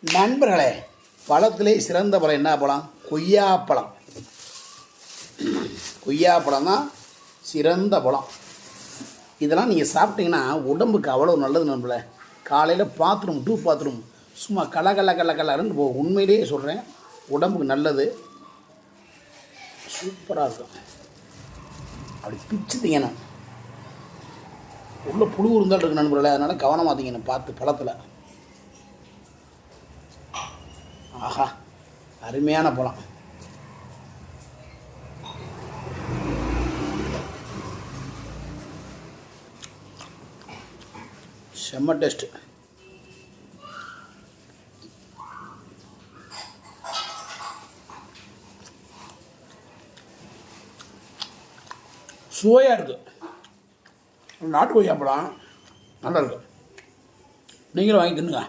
நண்பர்களே, பழத்திலே சிறந்த பழம் என்ன பழம்? கொய்யாப்பழம். கொய்யாப்பழம் தான் சிறந்த பழம். இதெல்லாம் நீங்கள் சாப்பிட்டீங்கன்னா உடம்புக்கு அவ்வளோ நல்லது நண்பர்களே. காலையில் பாத்ரூம் சும்மா கலன்னு போகும். உண்மையிலேயே சொல்கிறேன், உடம்புக்கு நல்லது, சூப்பராக இருக்கும். அப்படி பிச்சு திங்கணும். உள்ள புழு இருந்தால் இருக்கு நண்பர்களே, அதனால் கவனமாக திங்கணும் பார்த்து பழத்தில். ஆஹா, அருமையான பழம். செம்ம டேஸ்ட்டு. சுவையாக இருக்குது. நாட்டு கொய்யாப்பழம் நல்லா இருக்குது. நீங்களும் வாங்கி தின்னுங்க.